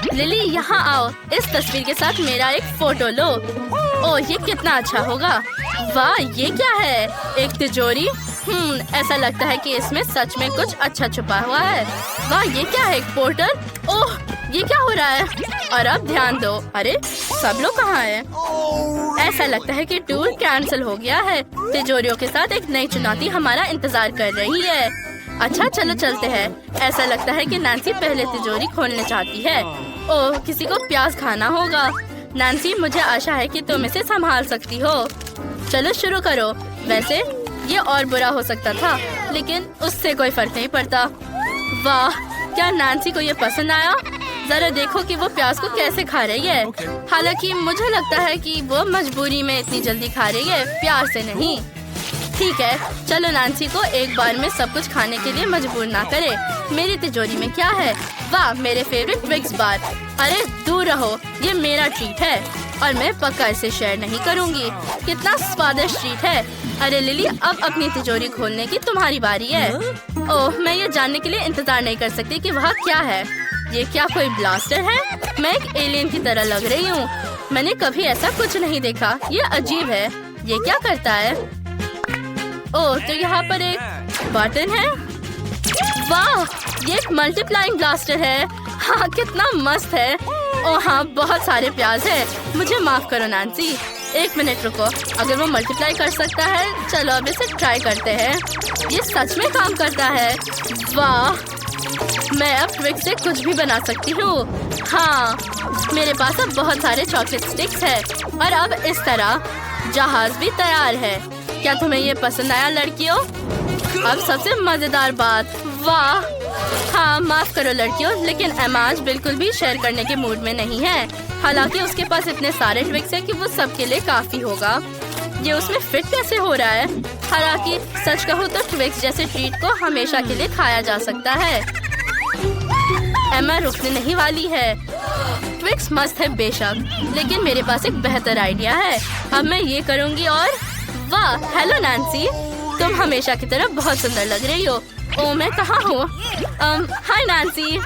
Lily यहाँ आओ, इस तस्वीर के साथ मेरा एक फोटो लो। ओह ये कितना अच्छा होगा। वाह ये क्या है, एक तिजोरी। ऐसा लगता है कि इसमें सच में कुछ अच्छा छुपा हुआ है। वाह ये क्या है, एक पोर्टल। ओह ये क्या हो रहा है। और अब ध्यान दो, अरे सब लोग कहाँ हैं? ऐसा लगता है कि टूर कैंसिल हो गया है। तिजोरियों के साथ एक नई चुनौती हमारा इंतजार कर रही है। अच्छा चलो चलते हैं। ऐसा लगता है कि नैन्सी पहले तिजोरी खोलना चाहती है। ओह किसी को प्याज खाना होगा। नैन्सी मुझे आशा है कि तुम इसे संभाल सकती हो। चलो शुरू करो। वैसे ये और बुरा हो सकता था, लेकिन उससे कोई फर्क नहीं पड़ता। वाह क्या नैन्सी को ये पसंद आया। जरा देखो कि वो प्याज को कैसे खा रही है। हालांकि मुझे लगता है कि वो मजबूरी में इतनी जल्दी खा रही है, प्यार से नहीं। ठीक है चलो नैन्सी को एक बार में सब कुछ खाने के लिए मजबूर ना करे। मेरी तिजोरी में क्या है? वाह मेरे फेवरेट ट्विक्स बार। अरे दूर रहो, ये मेरा ट्रीट है और मैं पक्का इसे शेयर नहीं करूंगी। कितना स्वादिष्ट ट्रीट है। अरे लिली अब अपनी तिजोरी खोलने की तुम्हारी बारी है। ओह मैं ये जानने के लिए इंतजार नहीं कर सकती कि वह क्या है। ये क्या कोई ब्लास्टर है? मैं एक एलियन की तरह लग रही हूँ। मैंने कभी ऐसा कुछ नहीं देखा, ये अजीब है। ये क्या करता है? ओह तो यहाँ पर एक बटन है। वाह ये एक मल्टीप्लाइंग ब्लास्टर है। हाँ कितना मस्त है। ओह हाँ बहुत सारे प्याज है। मुझे माफ करो नैन्सी, एक मिनट रुको। अगर वो मल्टीप्लाई कर सकता है, चलो अब इसे ट्राई करते हैं। ये सच में काम करता है। वाह मैं अब ट्विक्स से कुछ भी बना सकती हूँ। हाँ मेरे पास अब बहुत सारे चॉकलेट स्टिक्स है और अब इस तरह जहाज भी तैयार है। क्या तुम्हें ये पसंद आया लड़कियों? अब सबसे मजेदार बात, वाह हाँ माफ करो लड़कियों, लेकिन एमा आज बिल्कुल भी शेयर करने के मूड में नहीं है। हालांकि उसके पास इतने सारे ट्विक्स है कि वो सबके लिए काफी होगा। ये उसमें फिट कैसे हो रहा है? हालांकि सच कहूँ तो ट्विक्स जैसे ट्रीट को हमेशा के लिए खाया जा सकता है। एमा रुकने नहीं वाली है। ट्विक्स मस्त है बेशक, लेकिन मेरे पास एक बेहतर आइडिया है। अब मैं ये करूँगी और वाह हेलो नैन्सी, तुम हमेशा की तरह बहुत सुंदर लग रही हो। ओह मैं कहाँ हूँ? हाय नैन्सी।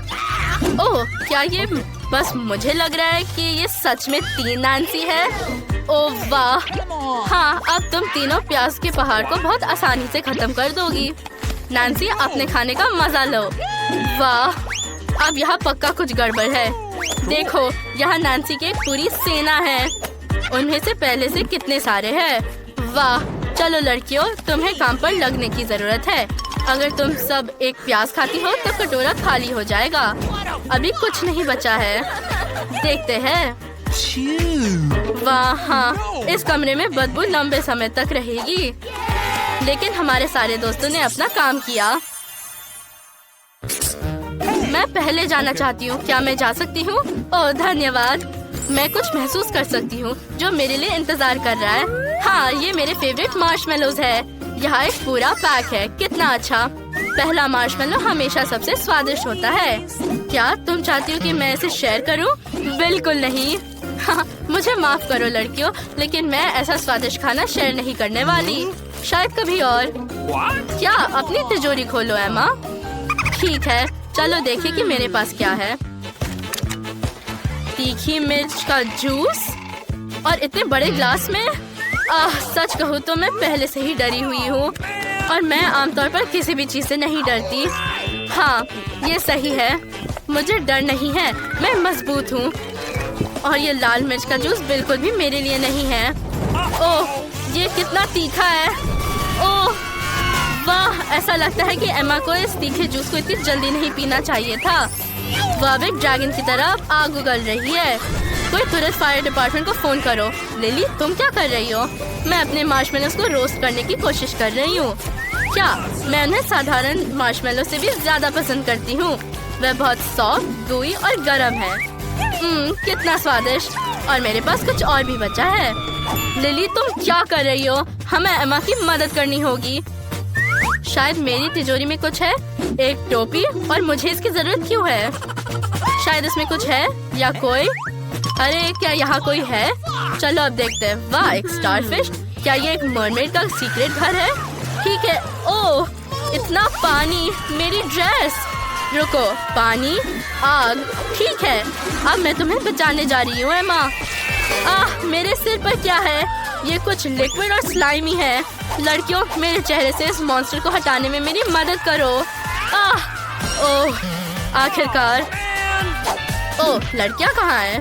ओह क्या ये बस मुझे लग रहा है कि ये सच में 3 नैन्सी है? ओह वाह हाँ अब तुम तीनों प्याज के पहाड़ को बहुत आसानी से खत्म कर दोगी। नैन्सी अपने खाने का मजा लो। वाह अब यहाँ पक्का कुछ गड़बड़ है। देखो यहाँ नैन्सी की एक पूरी सेना है। उनमें से पहले से कितने सारे हैं। वाह चलो लड़कियों तुम्हें काम पर लगने की जरूरत है। अगर तुम सब एक प्याज खाती हो तो कटोरा खाली हो जाएगा। अभी कुछ नहीं बचा है, देखते हैं। वाह हाँ इस कमरे में बदबू लंबे समय तक रहेगी, लेकिन हमारे सारे दोस्तों ने अपना काम किया। मैं पहले जाना चाहती हूँ, क्या मैं जा सकती हूँ? ओह धन्यवाद। मैं कुछ महसूस कर सकती हूँ जो मेरे लिए इंतजार कर रहा है। हाँ ये मेरे फेवरेट मार्शमेलोज है। यहाँ एक पूरा पैक है, कितना अच्छा। पहला मार्शमेलो हमेशा सबसे स्वादिष्ट होता है। क्या तुम चाहती हो कि मैं इसे शेयर करूँ? बिल्कुल नहीं। हाँ, मुझे माफ करो लड़कियों, लेकिन मैं ऐसा स्वादिष्ट खाना शेयर नहीं करने वाली। शायद कभी और। क्या अपनी तिजोरी खोलो एमा। ठीक है चलो देखिए कि मेरे पास क्या है। तीखी मिर्च का जूस और इतने बड़े ग्लास में। सच कहूँ तो मैं पहले से ही डरी हुई हूँ और मैं आमतौर पर किसी भी चीज से नहीं डरती। हाँ ये सही है, मुझे डर नहीं है, मैं मजबूत हूँ। और ये लाल मिर्च का जूस बिल्कुल भी मेरे लिए नहीं है। ओह ये कितना तीखा है। ओह वाह ऐसा लगता है कि एमा को इस तीखे जूस को इतनी जल्दी नहीं पीना चाहिए था। वह एक ड्रैगन की तरह आग उगल रही है। कोई तुरंत फायर डिपार्टमेंट को फोन करो। लिली तुम क्या कर रही हो? मैं अपने मार्शमेलोस को रोस्ट करने की कोशिश कर रही हूँ। क्या मैं उन्हें साधारण मार्शमेलो से भी ज्यादा पसंद करती हूँ। वह बहुत सॉफ्ट, gooey और गर्म है। कितना स्वादिष्ट। और मेरे पास कुछ और भी बचा है। लिली तुम क्या कर रही हो? हमें एमा की मदद करनी होगी। शायद मेरी तिजोरी में कुछ है। एक टोपी, और मुझे इसकी जरूरत क्यों है? शायद इसमें कुछ है या कोई। अरे क्या यहाँ कोई है? चलो अब देखते हैं। वाह एक स्टारफिश। क्या ये एक मरमेड का सीक्रेट घर है? ठीक है। ओह इतना पानी, मेरी ड्रेस। रुको, पानी, आग, ठीक है। अब मैं तुम्हें बचाने जा रही हूँ एमा। मेरे सिर पर क्या है? ये कुछ लिक्विड और स्लाइमी है। लड़कियों, मेरे चेहरे से इस मॉन्स्टर को हटाने में मेरी मदद करो। ओह, आखिरकार। ओह, लड़कियाँ कहाँ हैं?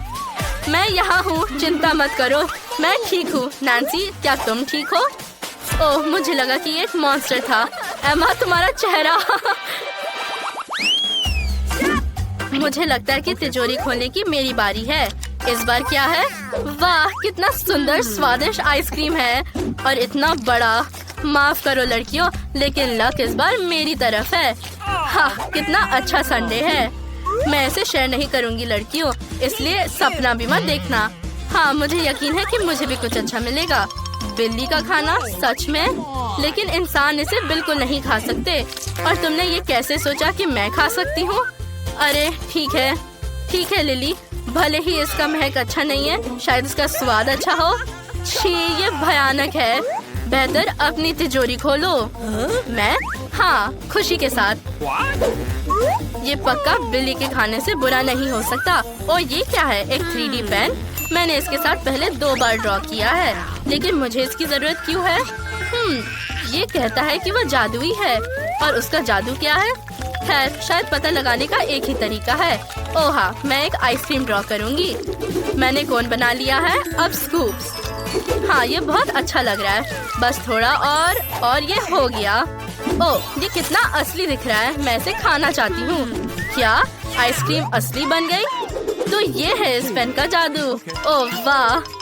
मैं यहाँ हूँ, चिंता मत करो, मैं ठीक हूँ। नैन्सी, क्या तुम ठीक हो? ओह, मुझे लगा कि ये एक मॉन्स्टर था। एमा, तुम्हारा चेहरा। मुझे लगता है कि तिजोरी खोलने की मेरी बारी है। इस बार क्या है? वाह, कितना सुंदर स्वादिष्ट आइसक्रीम है और इतना बड़ा। माफ करो लड़कियों, लेकिन लक इस बार मेरी तरफ है। हाँ, कितना अच्छा संडे है। मैं इसे शेयर नहीं करूँगी लड़कियों, इसलिए सपना भी मत देखना। हाँ, मुझे यकीन है कि मुझे भी कुछ अच्छा मिलेगा। बिल्ली का खाना, सच में? लेकिन इंसान इसे बिल्कुल नहीं खा सकते। और तुमने ये कैसे सोचा कि मैं खा सकती हूँ? अरे ठीक है लिली, भले ही इसका महक अच्छा नहीं है, शायद इसका स्वाद अच्छा हो। छी, ये भयानक है। बेहतर अपनी तिजोरी खोलो। मैं? हाँ, खुशी के साथ। ये पक्का बिल्ली के खाने से बुरा नहीं हो सकता। और ये क्या है? एक 3D पेन। मैंने इसके साथ पहले 2 बार ड्रॉ किया है, लेकिन मुझे इसकी जरूरत क्यों है? ये कहता है कि वह जादुई है। और उसका जादू क्या है? खैर, शायद पता लगाने का एक ही तरीका है। ओह हाँ, मैं एक आइसक्रीम ड्रॉ करूंगी। मैंने कोन बना लिया है। अब स्कूप्स। हाँ, ये बहुत अच्छा लग रहा है। बस थोड़ा और ये हो गया। ओह, ये कितना असली दिख रहा है। मैं इसे खाना चाहती हूँ। क्या आइसक्रीम असली बन गई? तो ये है इस पेन का जादू। ओह वाह,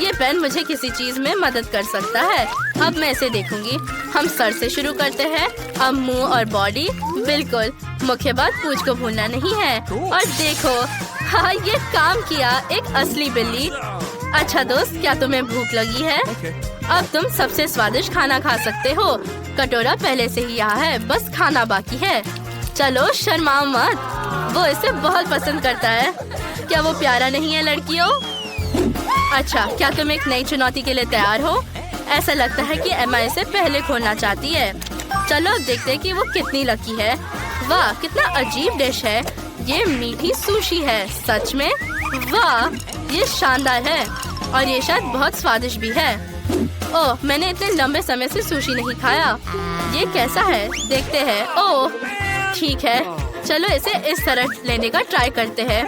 ये पेन मुझे किसी चीज में मदद कर सकता है। अब मैं इसे देखूंगी। हम सर से शुरू करते हैं, अब मुंह और बॉडी। बिल्कुल, मुख्य बात पूंछ को भूलना नहीं है। और देखो, हाँ, ये काम किया। एक असली बिल्ली। अच्छा दोस्त, क्या तुम्हें भूख लगी है? अब तुम सबसे स्वादिष्ट खाना खा सकते हो। कटोरा पहले से ही यहाँ है, बस खाना बाकी है। चलो, शर्माओ मत, वो इसे बहुत पसंद करता है। क्या वो प्यारा नहीं है लड़कियों? अच्छा, क्या तुम एक नई चुनौती के लिए तैयार हो? ऐसा लगता है कि एमा इसे पहले खोलना चाहती है। चलो देखते हैं कि वो कितनी लकी है। वाह, कितना अजीब डिश है। ये मीठी सुशी है। सच में? वाह, ये शानदार है और ये शायद बहुत स्वादिष्ट भी है। ओह, मैंने इतने लंबे समय से सुशी नहीं खाया। ये कैसा है? देखते हैं। ओह, ठीक है, चलो इसे इस तरह लेने का ट्राई करते हैं।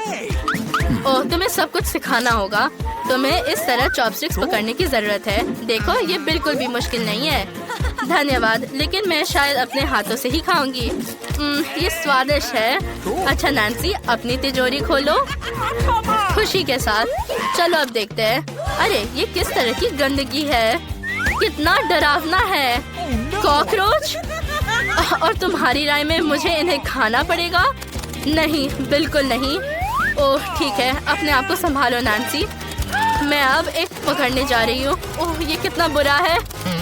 ओह, तुम्हें सब कुछ सिखाना होगा। तुम्हें इस तरह चॉपस्टिक्स पकड़ने की जरूरत है। देखो, ये बिल्कुल भी मुश्किल नहीं है। धन्यवाद, लेकिन मैं शायद अपने हाथों से ही खाऊंगी। ये स्वादिष्ट है। अच्छा नैन्सी, अपनी तिजोरी खोलो। खुशी के साथ। चलो अब देखते हैं। अरे, ये किस तरह की गंदगी है? कितना डरावना है। कॉकरोच। और तुम्हारी राय में मुझे इन्हें खाना पड़ेगा? नहीं, बिल्कुल नहीं। ओह ठीक है, अपने आप को संभालो नैन्सी। मैं अब एक पकड़ने जा रही हूँ। ओह, ये कितना बुरा है।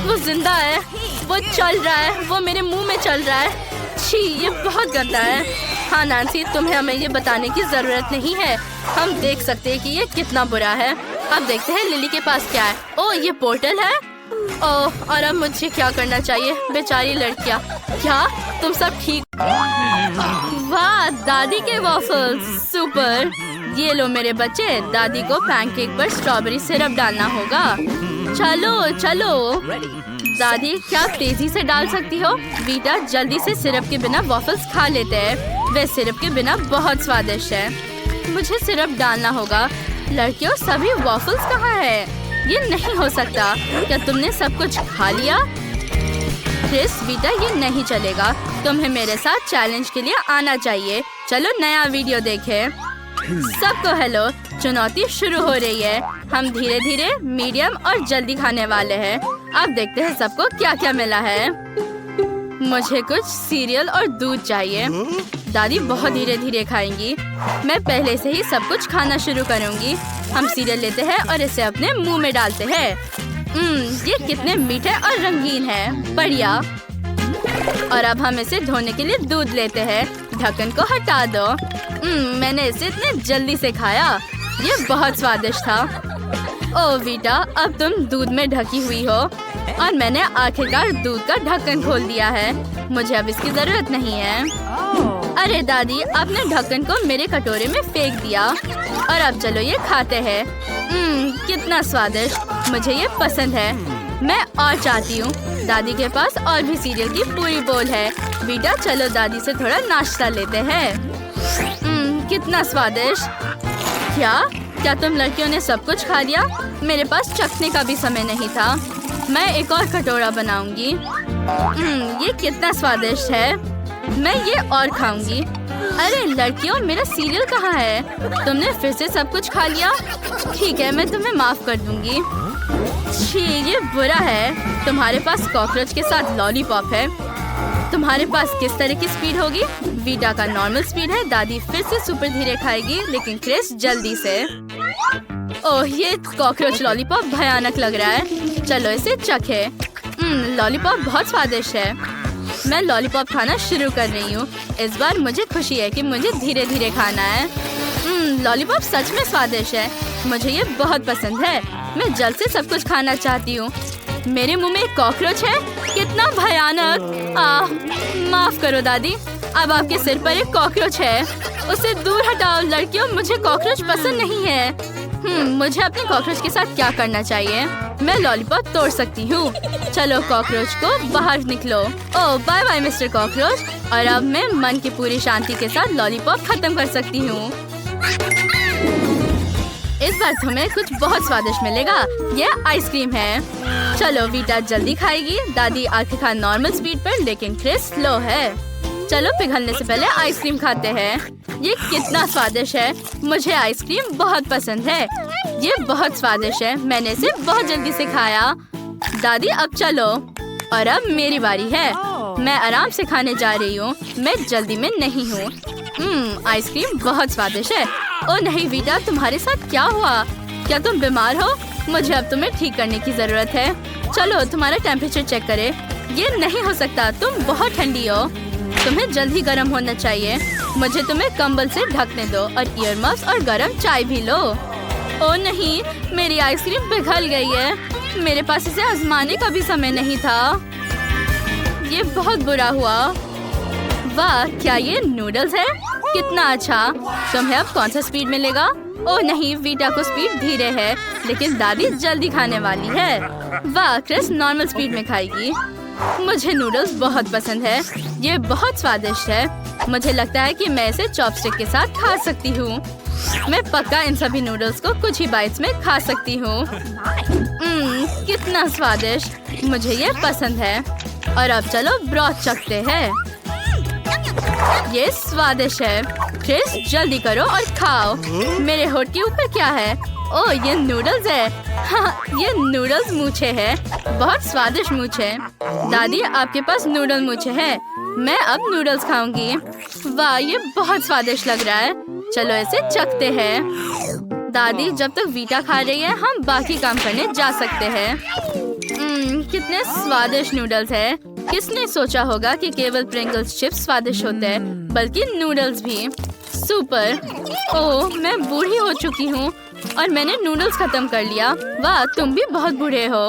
वो जिंदा है, वो चल रहा है, वो मेरे मुंह में चल रहा है। छी, ये बहुत गंदा है। हाँ नैन्सी, तुम्हें हमें ये बताने की जरूरत नहीं है। हम देख सकते हैं कि ये कितना बुरा है। अब देखते हैं लिली के पास क्या है। ओह, ये पोर्टल है। ओह, और अब मुझे क्या करना चाहिए? बेचारी लड़कियाँ। क्या तुम सब ठीक? वाह, दादी के वॉफल्स, सुपर। ये लो मेरे बच्चे, दादी को पैनकेक पर स्ट्रॉबेरी सिरप डालना होगा। चलो चलो दादी, क्या तेजी से डाल सकती हो? बीटा, जल्दी से सिरप के बिना वॉफल्स खा लेते हैं। वे सिरप के बिना बहुत स्वादिष्ट है। मुझे सिरप डालना होगा। लड़कियों, सभी वॉफल्स कहाँ है? ये नहीं हो सकता। क्या तुमने सब कुछ खा लिया? क्रिस बेटा, ये नहीं चलेगा। तुम्हें मेरे साथ चैलेंज के लिए आना चाहिए। चलो नया वीडियो देखें। सबको हेलो, चुनौती शुरू हो रही है। हम धीरे धीरे, मीडियम और जल्दी खाने वाले हैं। अब देखते हैं सबको क्या क्या मिला है। मुझे कुछ सीरियल और दूध चाहिए। दादी बहुत धीरे धीरे खाएंगी। मैं पहले से ही सब कुछ खाना शुरू करूंगी। हम सीरियल लेते हैं और इसे अपने मुंह में डालते हैं। ये कितने मीठे और रंगीन है। बढ़िया। और अब हम इसे धोने के लिए दूध लेते हैं। ढक्कन को हटा दो। मैंने इसे इतने जल्दी से खाया। ये बहुत स्वादिष्ट था। ओह बेटा, अब तुम दूध में ढकी हुई हो और मैंने आखिरकार दूध का ढक्कन खोल दिया है। मुझे अब इसकी जरूरत नहीं है। अरे दादी, आपने ढक्कन को मेरे कटोरे में फेंक दिया। और अब चलो ये खाते हैं। कितना स्वादिष्ट, मुझे ये पसंद है। मैं और चाहती हूँ। दादी के पास और भी सीरियल की पूरी बोल है। बेटा चलो दादी से थोड़ा नाश्ता लेते हैं। कितना स्वादिष्ट। क्या तुम लड़कियों ने सब कुछ खा लिया? मेरे पास चखने का भी समय नहीं था। मैं एक और कटोरा बनाऊंगी। ये कितना स्वादिष्ट है। मैं ये और खाऊंगी। अरे लड़कियों, मेरा सीरियल कहाँ है? तुमने फिर से सब कुछ खा लिया। ठीक है, मैं तुम्हें माफ कर दूंगी। छी, ये बुरा है। तुम्हारे पास कॉकरोच के साथ लॉलीपॉप है। तुम्हारे पास किस तरह की स्पीड होगी? वीटा का नॉर्मल स्पीड है। दादी फिर से सुपर धीरे खाएगी, लेकिन क्रिस जल्दी से। ओह, ये कॉकरोच लॉलीपॉप भयानक लग रहा है। चलो इसे चखे। लॉलीपॉप बहुत स्वादिष्ट है। मैं लॉलीपॉप खाना शुरू कर रही हूँ। इस बार मुझे खुशी है कि मुझे धीरे धीरे खाना है। लॉलीपॉप सच में स्वादिष्ट है। मुझे ये बहुत पसंद है। मैं जल्द से सब कुछ खाना चाहती हूँ। मेरे मुंह में एक कॉकरोच है। कितना भयानक। माफ करो दादी, अब आपके सिर पर एक कॉकरोच है। उसे दूर हटाओ लड़कियों, मुझे कॉकरोच पसंद नहीं है। मुझे अपने कॉकरोच के साथ क्या करना चाहिए? मैं लॉलीपॉप तोड़ सकती हूँ। चलो कॉकरोच को बाहर निकलो। ओह बाय बाय मिस्टर कॉकरोच। और अब मैं मन की पूरी शांति के साथ लॉलीपॉप खत्म कर सकती हूँ। इस बार तुम्हें कुछ बहुत स्वादिष्ट मिलेगा। ये आइसक्रीम है। चलो वीटा जल्दी खाएगी। दादी आखिरकार नॉर्मल स्पीड पर, लेकिन क्रिस स्लो है। चलो पिघलने से पहले आइसक्रीम खाते हैं। ये कितना स्वादिष्ट है। मुझे आइसक्रीम बहुत पसंद है। ये बहुत स्वादिष्ट है। मैंने इसे बहुत जल्दी से खाया। दादी अब चलो। और अब मेरी बारी है। मैं आराम से खाने जा रही हूँ। मैं जल्दी में नहीं हूँ। आइसक्रीम बहुत स्वादिष्ट है। ओह नहीं वीटा, तुम्हारे साथ क्या हुआ? क्या तुम बीमार हो? मुझे अब तुम्हें ठीक करने की जरूरत है। चलो तुम्हारा टेम्परेचर चेक करें। ये नहीं हो सकता, तुम बहुत ठंडी हो। तुम्हें जल्दी गर्म होना चाहिए। मुझे तुम्हें कंबल से ढकने दो और ईयर मफ्स और गर्म चाय भी लो। ओह नहीं, मेरी आइसक्रीम पिघल गई है। मेरे पास इसे आजमाने का भी समय नहीं था। ये बहुत बुरा हुआ। वाह, क्या ये नूडल्स है? कितना अच्छा। तुम्हें अब कौन सा स्पीड मिलेगा? ओह नहीं, वीटा को स्पीड धीरे है, लेकिन दादी जल्दी खाने वाली है। वाह, क्रिस नॉर्मल स्पीड में खाएगी। मुझे नूडल्स बहुत पसंद है। ये बहुत स्वादिष्ट है। मुझे लगता है कि मैं इसे चॉपस्टिक के साथ खा सकती हूँ। मैं पक्का इन सभी नूडल्स को कुछ ही बाइट्स में खा सकती हूँ। कितना स्वादिष्ट, मुझे ये पसंद है। और अब चलो ब्रॉथ चखते हैं। ये स्वादिष्ट है। क्रिस जल्दी करो और खाओ। मेरे होठ के ऊपर क्या है? ओह ये नूडल्स है। हाँ, ये नूडल्स मूछे है। बहुत स्वादिष्ट मूछे। दादी आपके पास नूडल मूछे है। मैं अब नूडल्स खाऊंगी। वाह, ये बहुत स्वादिष्ट लग रहा है। चलो इसे चखते हैं। दादी जब तक वीटा खा रही है, हम बाकी काम करने जा सकते हैं। कितने स्वादिष्ट नूडल्स है। किसने सोचा होगा कि केवल प्रिंगल्स चिप्स स्वादिष्ट होते हैं, बल्कि नूडल्स भी। सुपर। ओह मैं बूढ़ी हो चुकी हूँ और मैंने नूडल्स खत्म कर लिया। वाह, तुम भी बहुत बूढ़े हो।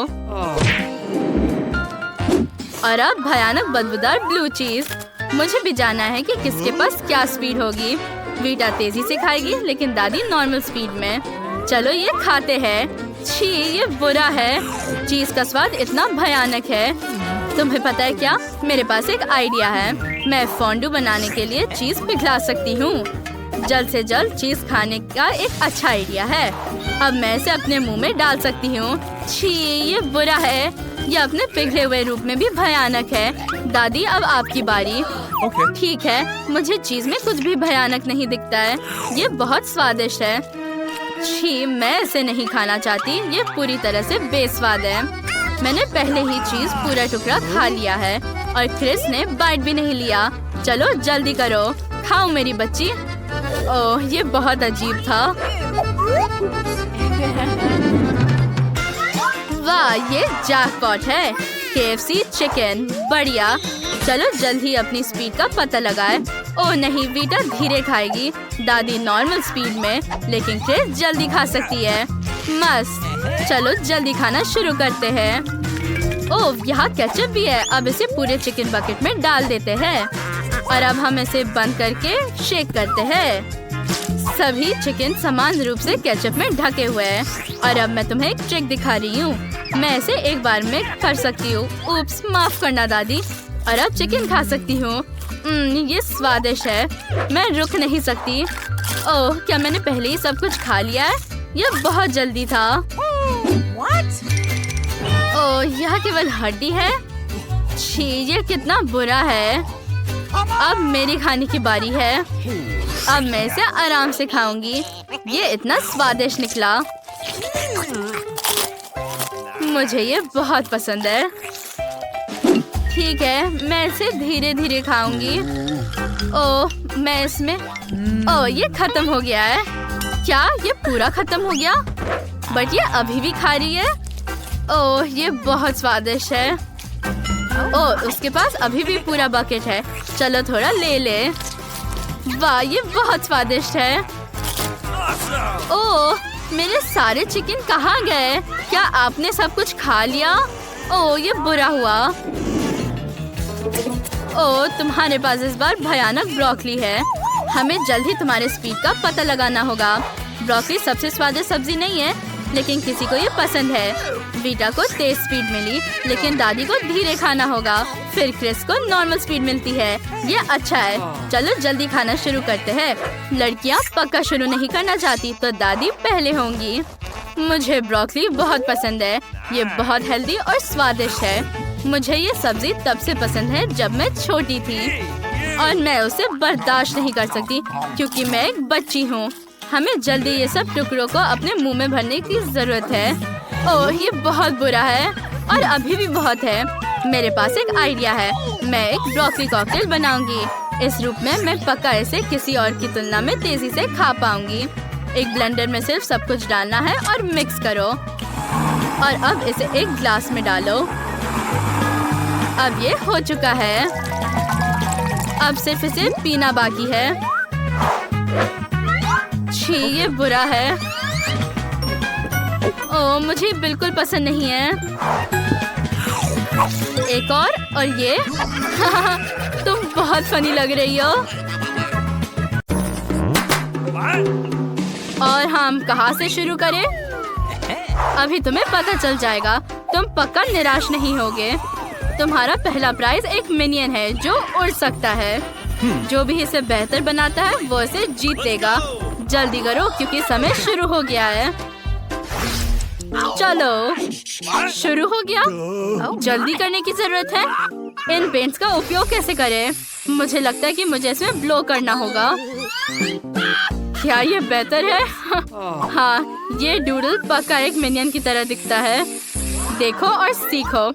और अब भयानक बदबूदार ब्लू चीज। मुझे भी जानना है कि किसके पास क्या स्पीड होगी। वीटा तेजी से खाएगी, लेकिन दादी नॉर्मल स्पीड में। चलो ये खाते हैं। छी, ये बुरा है। चीज का स्वाद इतना भयानक है। तुम्हें पता है क्या? मेरे पास एक आइडिया है। मैं फोंडू बनाने के लिए चीज पिघला सकती हूँ। जल्द से जल्द चीज खाने का एक अच्छा आइडिया है। अब मैं इसे अपने मुंह में डाल सकती हूँ। छी, ये बुरा है। ये अपने पिघले हुए रूप में भी भयानक है। दादी अब आपकी बारी। ठीक है, मुझे चीज में कुछ भी भयानक नहीं दिखता है। ये बहुत स्वादिष्ट है। छी, मैं इसे नहीं खाना चाहती। ये पूरी तरह से बेस्वाद है। मैंने पहले ही चीज पूरा टुकड़ा खा लिया है और क्रिस ने बाइट भी नहीं लिया। चलो जल्दी करो, खाओ मेरी बच्ची। ओह ये बहुत अजीब था। वाह, ये जैकपॉट है। KFC चिकन, बढ़िया। चलो जल्द ही अपनी स्पीड का पता लगाए। ओह नहीं, वीटा धीरे खाएगी। दादी नॉर्मल स्पीड में, लेकिन क्रिस जल्दी खा सकती है। मस्त। चलो जल्दी खाना शुरू करते हैं। ओह यहाँ केचप भी है। अब इसे पूरे चिकन बकेट में डाल देते हैं। और अब हम इसे बंद करके शेक करते हैं। सभी चिकन समान रूप से केचप में ढके हुए हैं। और अब मैं तुम्हें एक ट्रिक दिखा रही हूँ। मैं इसे एक बार में कर सकती हूँ। उप्स, माफ करना दादी। और अब चिकन खा सकती हूँ। ये स्वादिष्ट है। मैं रुक नहीं सकती। ओह, क्या मैंने पहले ही सब कुछ खा लिया है? यह बहुत जल्दी था। ओह, यह केवल हड्डी है। छी, ये कितना बुरा है। अब मेरी खाने की बारी है। अब मैं इसे आराम से खाऊंगी। ये इतना स्वादिष्ट निकला। मुझे ये बहुत पसंद है। ठीक है, मैं इसे धीरे धीरे खाऊंगी। ओह, मैं इसमें ओह, ये खत्म हो गया है। क्या ये पूरा खत्म हो गया? बट ये अभी भी खा रही है। ओह, ये बहुत स्वादिष्ट है। ओह, उसके पास अभी भी पूरा बकेट है। चलो थोड़ा ले ले। वाह, ये बहुत स्वादिष्ट है। ओह, मेरे सारे चिकन कहाँ गए? क्या आपने सब कुछ खा लिया? ओह, ये बुरा हुआ। ओह, तुम्हारे पास इस बार भयानक ब्रोकली है। हमें जल्द ही तुम्हारे स्पीड का पता लगाना होगा। ब्रोकली सबसे स्वादिष्ट सब्जी नहीं है, लेकिन किसी को ये पसंद है। बीटा को तेज स्पीड मिली, लेकिन दादी को धीरे खाना होगा। फिर क्रिस को नॉर्मल स्पीड मिलती है। ये अच्छा है। चलो जल्दी खाना शुरू करते हैं। लड़कियाँ पक्का शुरू नहीं करना चाहती, तो दादी पहले होंगी। मुझे ब्रोकली बहुत पसंद है। ये बहुत हेल्दी और स्वादिष्ट है। मुझे ये सब्जी तब से पसंद है जब मैं छोटी थी, और मैं उसे बर्दाश्त नहीं कर सकती क्योंकि मैं एक बच्ची हूँ। हमें जल्दी ये सब टुकड़ों को अपने मुंह में भरने की जरूरत है। ओह, ये बहुत बुरा है और अभी भी बहुत है। मेरे पास एक आइडिया है। मैं एक ब्रोकली कॉकटेल बनाऊंगी। इस रूप में मैं पक्का इसे किसी और की तुलना में तेजी से खा पाऊंगी। एक ब्लेंडर में सिर्फ सब कुछ डालना है और मिक्स करो। और अब इसे एक ग्लास में डालो। अब ये हो चुका है। अब सिर्फ इसे पीना बाकी है। छी, ये बुरा है। ओह, मुझे बिल्कुल पसंद नहीं है। एक और ये तुम बहुत फनी लग रही हो। और हम कहाँ से शुरू करें? अभी तुम्हें पता चल जाएगा। तुम पक्का निराश नहीं होगे। तुम्हारा पहला प्राइज एक मिनियन है जो उड़ सकता है। जो भी इसे बेहतर बनाता है वो इसे जीत लेगा। जल्दी करो क्योंकि समय शुरू हो गया है। चलो, शुरू हो गया। जल्दी करने की जरूरत है। इन पेंट्स का उपयोग कैसे करें? मुझे लगता है कि मुझे इसमें ब्लो करना होगा। क्या ये बेहतर है? हाँ, ये डूडल पक्का एक मिनियन की तरह दिखता है। देखो और सीखो।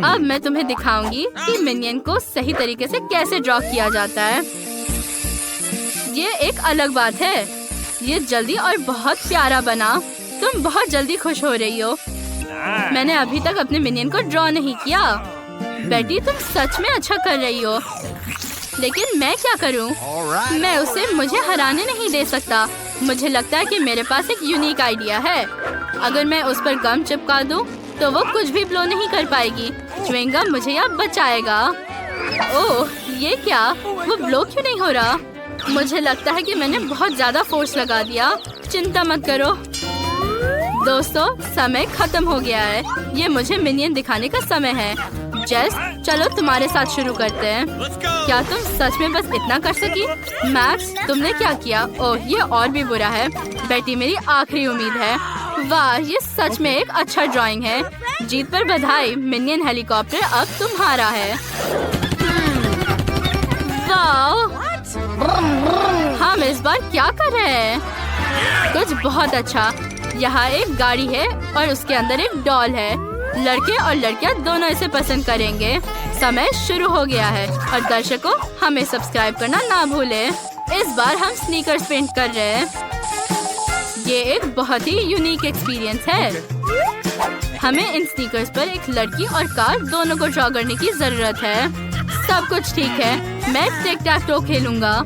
अब मैं तुम्हें दिखाऊंगी कि मिनियन को सही तरीके से कैसे ड्रॉ किया जाता है। ये एक अलग बात है। ये जल्दी और बहुत प्यारा बना। तुम बहुत जल्दी खुश हो रही हो। मैंने अभी तक अपने मिनियन को ड्रॉ नहीं किया। बेटी, तुम सच में अच्छा कर रही हो। लेकिन मैं क्या करूं? मैं उसे मुझे हराने नहीं दे सकता। मुझे लगता है कि मेरे पास एक यूनिक आइडिया है। अगर मैं उस पर गम चिपका दूं, तो वो कुछ भी ब्लो नहीं कर पाएगी। च्युइंगम मुझे यहाँ बचाएगा। ओह, ये क्या? वो ब्लो क्यों नहीं हो रहा? मुझे लगता है कि मैंने बहुत ज्यादा फोर्स लगा दिया। चिंता मत करो दोस्तों, समय खत्म हो गया है। ये मुझे मिनियन दिखाने का समय है। जेस, चलो तुम्हारे साथ शुरू करते हैं। क्या तुम सच में बस इतना कर सकी? मैक्स, तुमने क्या किया? ओह, ये और भी बुरा है। बेटी मेरी आखिरी उम्मीद है। वाह, ये सच में एक अच्छा ड्राइंग है। जीत पर बधाई। मिनियन हेलीकॉप्टर अब तुम्हारा है। वाह, हम इस बार क्या कर रहे हैं? कुछ बहुत अच्छा। यहाँ एक गाड़ी है और उसके अंदर एक डॉल है। लड़के और लड़कियाँ दोनों इसे पसंद करेंगे। समय शुरू हो गया है और दर्शकों, हमें सब्सक्राइब करना ना भूलें। इस बार हम स्नीकर्स पेंट कर रहे हैं। ये एक बहुत ही यूनिक एक्सपीरियंस है। हमें इन स्नीकर्स पर एक लड़की और कार दोनों को ड्रॉ करने की जरूरत है। सब कुछ ठीक है। मैं टिक टैक टो खेलूंगा।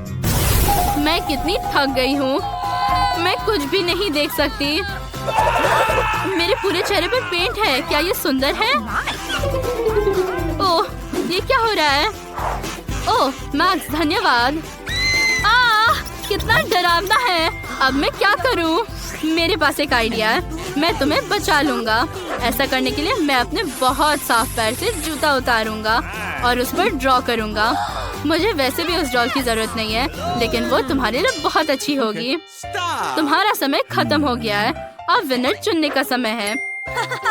मैं कितनी थक गई हूँ। मैं कुछ भी नहीं देख सकती। मेरे पूरे चेहरे पर पेंट है। क्या ये सुंदर है? ओह, ये क्या हो रहा है? ओह मैक्स, धन्यवाद। कितना डरावना है। अब मैं क्या करूं? मेरे पास एक आइडिया है, मैं तुम्हें बचा लूंगा। ऐसा करने के लिए मैं अपने बहुत साफ पैर से जूता उतारूंगा और उस पर ड्रॉ करूंगा। मुझे वैसे भी उस डॉल की जरूरत नहीं है, लेकिन वो तुम्हारे लिए बहुत अच्छी होगी। तुम्हारा समय खत्म हो गया है, अब विनर चुनने का समय है।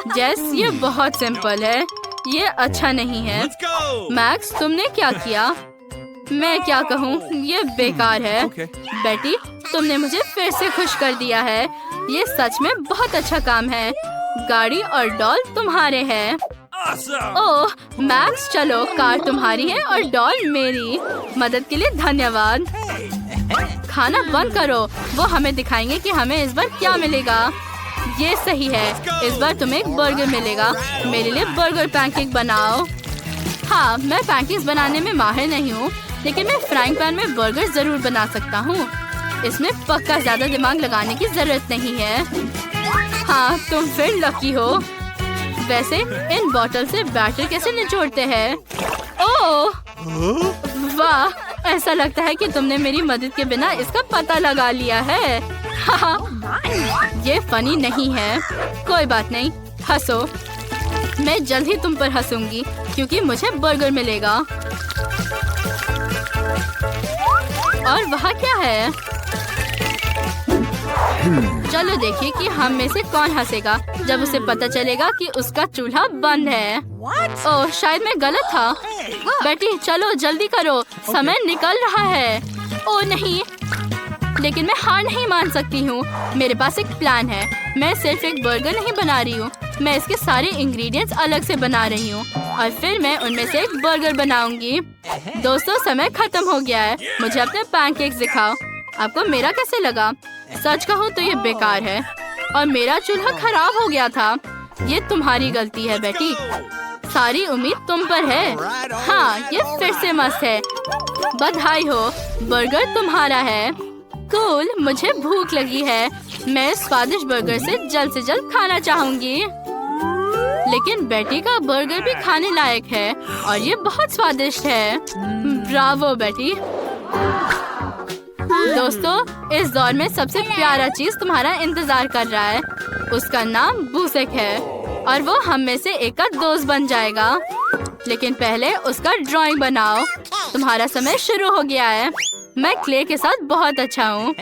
जेस, ये बहुत सिंपल है, ये अच्छा नहीं है। मैक्स, तुमने क्या किया? मैं क्या कहूँ, ये बेकार है। बेटी, तुमने मुझे फिर से खुश कर दिया है। ये सच में बहुत अच्छा काम है। गाड़ी और डॉल तुम्हारे हैं। ओह मैक्स, चलो, कार तुम्हारी है और डॉल मेरी। मदद के लिए धन्यवाद। खाना बंद करो, वो हमें दिखाएंगे कि हमें इस बार क्या मिलेगा। ये सही है, इस बार तुम्हें एक बर्गर मिलेगा। मेरे लिए बर्गर पैनकेक बनाओ। हाँ, मैं पैनकेक्स बनाने में माहिर नहीं हूँ, लेकिन मैं फ्राइंग पैन में बर्गर जरूर बना सकता हूँ। इसमें पक्का ज्यादा दिमाग लगाने की जरूरत नहीं है। हाँ, तुम फिर लकी हो। वैसे इन बॉटल से बैटर कैसे निचोड़ते हैं? ओह वाह, ऐसा लगता है कि तुमने मेरी मदद के बिना इसका पता लगा लिया है। ये फनी नहीं है। कोई बात नहीं, हंसो। मैं जल्द ही तुम पर हंसूंगी क्योंकि मुझे बर्गर मिलेगा। और वहाँ क्या है? चलो देखिए कि हम में से कौन हंसेगा जब उसे पता चलेगा कि उसका चूल्हा बंद है। ओह, शायद मैं गलत था। बेटी, चलो जल्दी करो, समय निकल रहा है। ओह नहीं, लेकिन मैं हार नहीं मान सकती हूँ। मेरे पास एक प्लान है। मैं सिर्फ एक बर्गर नहीं बना रही हूँ, मैं इसके सारे इंग्रेडिएंट्स अलग से बना रही हूँ और फिर मैं उनमें से एक बर्गर बनाऊंगी। दोस्तों, समय खत्म हो गया है। मुझे अपने पैनकेक्स दिखाओ। आपको मेरा कैसे लगा? सच कहूँ तो ये बेकार है और मेरा चूल्हा खराब हो गया था। ये तुम्हारी गलती है बेटी। सारी उम्मीद तुम पर है। हाँ, ये फिर से मस्त है। बधाई हो, बर्गर तुम्हारा है। कूल, मुझे भूख लगी है। मैं स्वादिष्ट बर्गर से जल्द खाना चाहूंगी। लेकिन बेटी का बर्गर भी खाने लायक है और ये बहुत स्वादिष्ट है। ब्रावो बेटी। दोस्तों, इस दौर में सबसे प्यारा चीज तुम्हारा इंतजार कर रहा है। उसका नाम बूसेक है और वो हम में से एक का दोस्त बन जाएगा। लेकिन पहले उसका ड्राइंग बनाओ। तुम्हारा समय शुरू हो गया है। मैं क्ले के साथ बहुत अच्छा हूँ।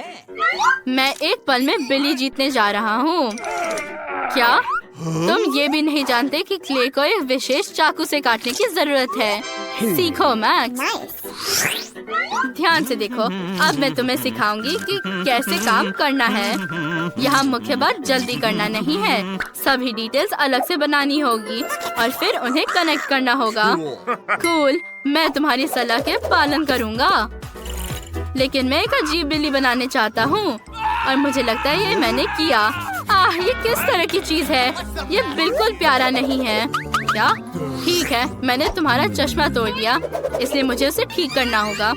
मैं एक पल में बिली जीतने जा रहा हूँ। क्या तुम ये भी नहीं जानते कि क्ले को एक विशेष चाकू से काटने की जरूरत है? सीखो मैक्स। ध्यान से देखो, अब मैं तुम्हें सिखाऊंगी कि कैसे काम करना है। यहाँ मुख्य बात जल्दी करना नहीं है। सभी डिटेल्स अलग से बनानी होगी और फिर उन्हें कनेक्ट करना होगा। कूल, मैं तुम्हारी सलाह के पालन करूँगा। लेकिन मैं एक अजीब बिल्ली बनाने चाहता हूँ और मुझे लगता है ये मैंने किया। ये किस तरह की चीज है? ये बिल्कुल प्यारा नहीं है। क्या? ठीक है, मैंने तुम्हारा चश्मा तोड़ दिया, इसलिए मुझे उसे ठीक करना होगा।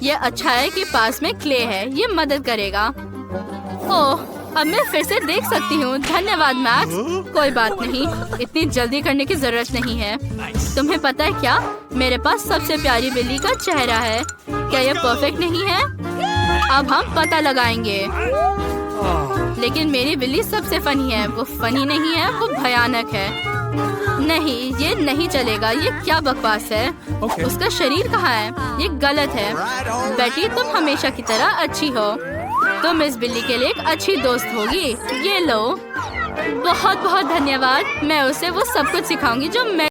ये अच्छा है कि पास में क्ले है, ये मदद करेगा। ओह, अब मैं फिर से देख सकती हूँ। धन्यवाद मैक्स। कोई बात नहीं, इतनी जल्दी करने की जरूरत नहीं है। तुम्हें पता है क्या, मेरे पास सबसे प्यारी बिल्ली का चेहरा है। क्या ये परफेक्ट नहीं है? अब हम पता लगाएंगे। लेकिन मेरी बिल्ली सबसे फनी है। वो फनी नहीं है, वो भयानक है। नहीं, ये नहीं चलेगा। ये क्या बकवास है? उसका शरीर कहाँ है? ये गलत है। बेटी, तुम हमेशा की तरह अच्छी हो। तुम इस बिल्ली के लिए एक अच्छी दोस्त होगी। ये लो। बहुत बहुत धन्यवाद। मैं उसे वो सब कुछ सिखाऊंगी जो मैं